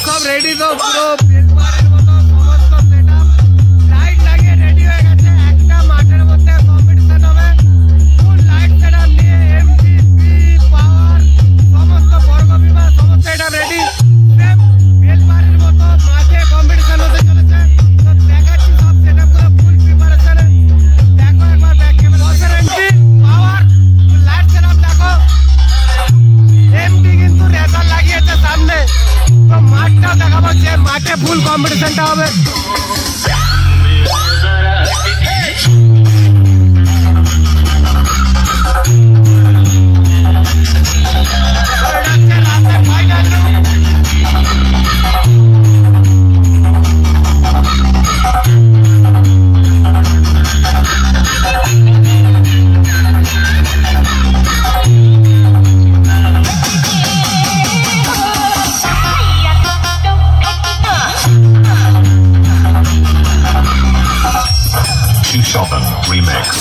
সব রেডি তো পুরো বেলপাড়ের মতো সমস্ত সেটআপ লাইট লাগিয়ে রেডি হয়ে গেছে। একটা মাঠের মধ্যে কম্পিটিশন হবে ফুল লাইট সেটআপ নিয়ে এমটিপি পাওয়ার সমস্ত বর্গবিভাগ সমস্ত এটা রেডি। বেলপাড়ের মতো মাঠে কম্পিটিশন হতে চলেছে। তো দেখাচ্ছি সব সেটআপগুলো ফুল প্রিপারেশনে। দেখো একবার ব্যাক ক্যামেরা এমটি পাওয়ার লাইট সেটআপ দেখো। এমটি কিন্তু রেজার লাগিয়েছে সামনে। তো মাঠটাও দেখাবো যে মাঠে ফুল কম্পিটিশনটা হবে। Remix.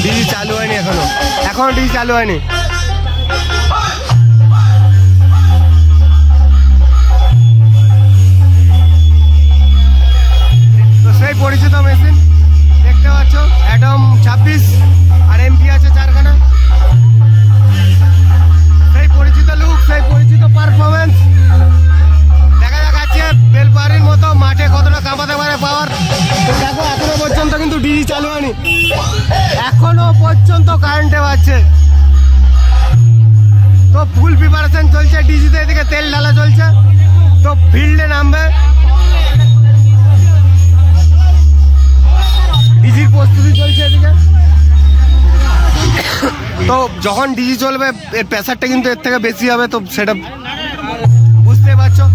ডিজি চালু হয়নি এখনো ডিজি চালু হয়নি। তো সেই পরিচিত মেশিন দেখতে পাচ্ছ অ্যাডম 26 আর এমপি আছে 4খানা। সেই পরিচিত লুক সেই পরিচিত পারফরমেন্স দেখা যাচ্ছে বেলপাড়ির মতো মাঠে কতটা কাঁপাতে পারে পাওয়ার। তো দেখো এখনো পর্যন্ত কিন্তু ডিজি চালু হয়নি, এখনো পর্যন্ত কারেন্টে বাজছে। তো ফুল প্রিপারেশন চলছে ডিজিতে, এদিকে তেল ঢালা চলছে। তো ফিল্ডে নামবে, ডিজির প্রস্তুতি চলছে এদিকে। তো যখন ডিজি চলবে এর প্রেসারটা কিন্তু এর থেকে বেশি হবে, তো সেটা বুঝতে পারছো।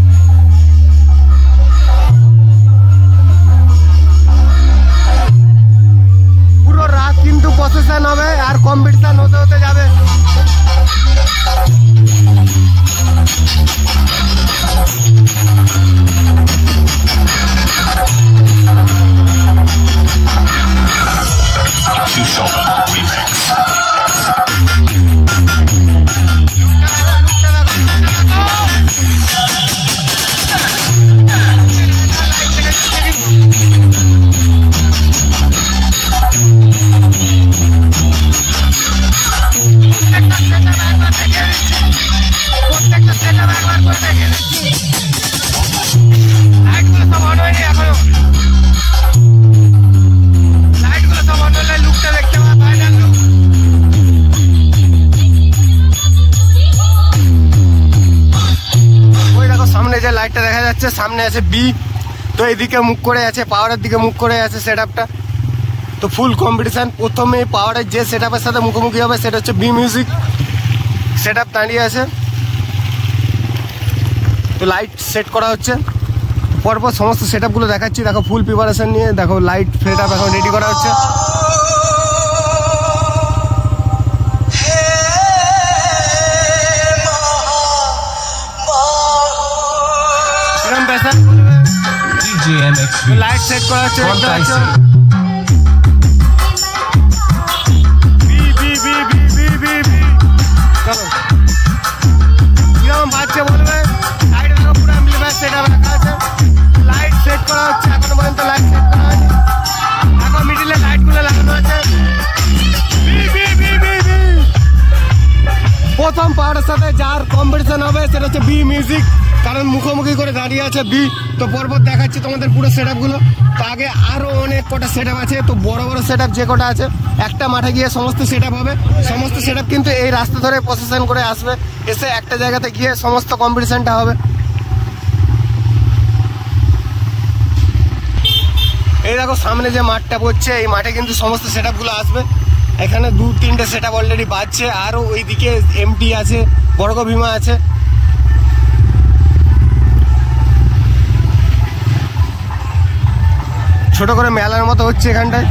পুরো রাত কিন্তু প্রসেশন হবে আর কম্পিটিশন হতে হতে যাবে। লাইটটা দেখা যাচ্ছে সামনে আছে বি, তো এইদিকে মুখ করে আছে পাওয়ারের দিকে মুখ করে আছে সেটআপটা। তো ফুল কম্পিটিশন প্রথমে পাওয়ারের যে সেটআপের সাথে মুখোমুখি হবে সেটা হচ্ছে বি মিউজিক সেটআপ দাঁড়িয়ে আছে। তো লাইট সেট করা হচ্ছে, পরপর সমস্ত সেটআপগুলো দেখাচ্ছি। দেখো ফুল প্রিপারেশন নিয়ে দেখো লাইট সেটআপ এখন রেডি করা হচ্ছে। লাইট সেট করা হচ্ছে, কিরকম বাজছে বলবে। লাইট পুরো মিলবে সেটা রাখা আছে, লাইট সেট করা হচ্ছে। এখনো পর্যন্ত লাইট সেট করা হয়নি, এখন মিডিলে লাইটগুলো লাগানো আছে। প্রথম পাওয়ারের সাথে যার কম্পিটিশন হবে সেটা হচ্ছে বি মিউজিক, কারণ মুখোমুখি করে দাঁড়িয়ে আছে বি। তো পরপর দেখাচ্ছি তোমাদের পুরো সেটআপগুলো। তো আগে আরো অনেক কটা সেটআপ আছে, তো বড় বড় সেটআপ যে কটা আছে একটা মাঠে গিয়ে সমস্ত সেটআপ হবে। সমস্ত সেটআপ কিন্তু এই রাস্তা ধরে প্রসেশন করে আসবে, এসে একটা জায়গাতে গিয়ে সমস্ত কম্পিটিশনটা হবে। এই দেখো সামনে যে মাঠটা পড়ছে এই মাঠে কিন্তু সমস্ত সেটআপগুলো আসবে। এখানে 2-3টে সেটআপ অলরেডি বাজছে, আরও ওইদিকে এমটি আছে, বর্গ ভীমা আছে। ছোট করে মেলার মতো হচ্ছে এখানটায়।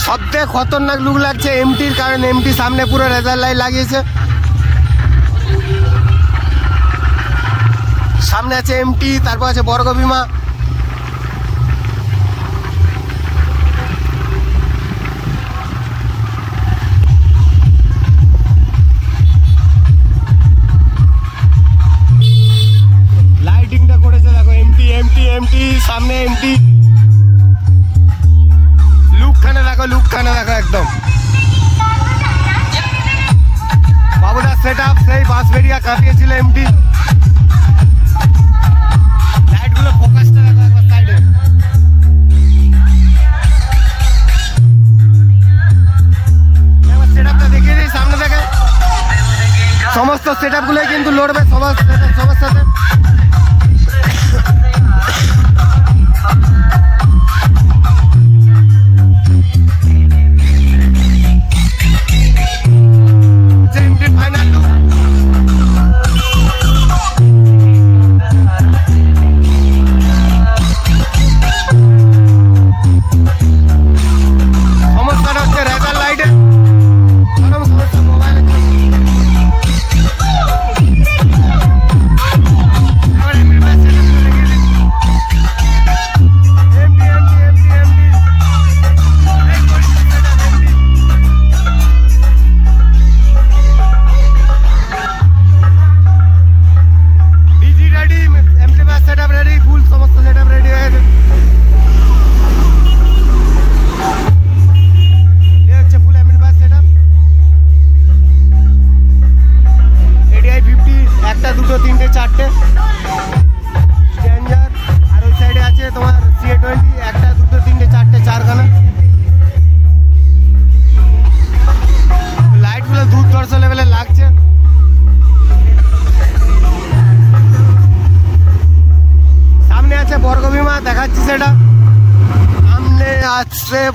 সবথেকে খতরনাক লুক লাগছে এমটির, কারণ এমটি সামনে পুরো রেজার লাইট লাগিয়েছে। সামনে আছে এমটি, তারপর আছে বর্গ ভীমা। লাইটিংটা করেছে দেখো, এমটি এমটি এমটি, সামনে এমটি। লুকখানে দেখো একদম। বাবুদার সেটআপ সেই বাঁশবেড়িয়া কাঁপিয়েছিল এমটি। লাইটগুলো ফোকাসটা দেখো একবার সাইডে। একবার সেটআপটা দেখিয়ে দিই সামনে থেকে। সমস্ত সেটআপগুলোই কিন্তু লড়বে সবার সাথে।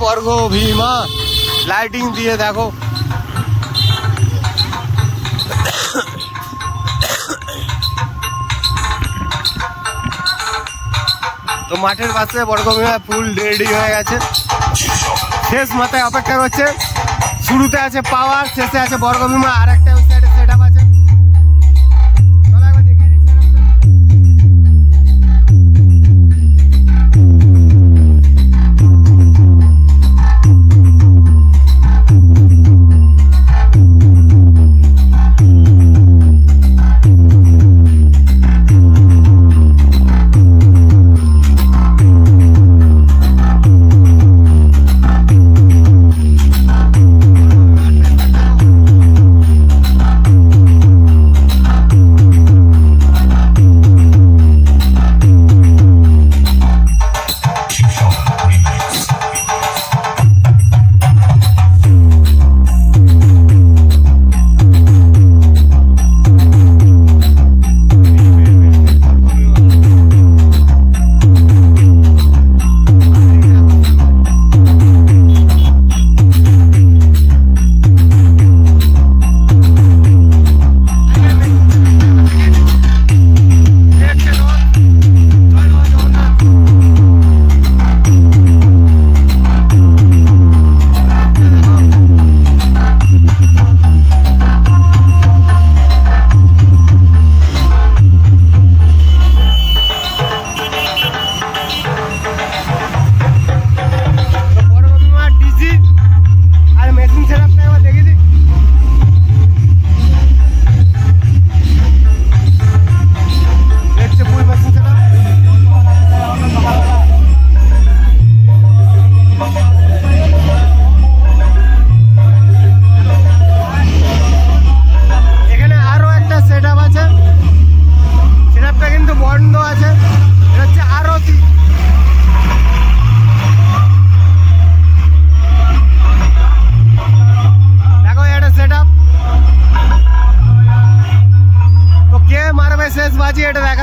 বর্গ ভীমা লাইটিং দিয়ে দেখো। তো মাঠের পাশে বর্গ ভীমা ফুল রেডি হয়ে গেছে। শেষ মাথায় অপেক্ষা করছে। শুরুতে আছে পাওয়ার, শেষে আছে বর্গ ভীমা, আর একটা ওই সাইডে সেটআপ আছে।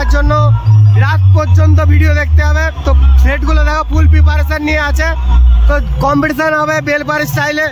দেখার জন্য রাত পর্যন্ত ভিডিও দেখতে হবে। তো সেটগুলো দেখো ফুল প্রিপারেশন নিয়ে আছে। তো কম্পিটিশন হবে বেলপাহাড়ি স্টাইলে।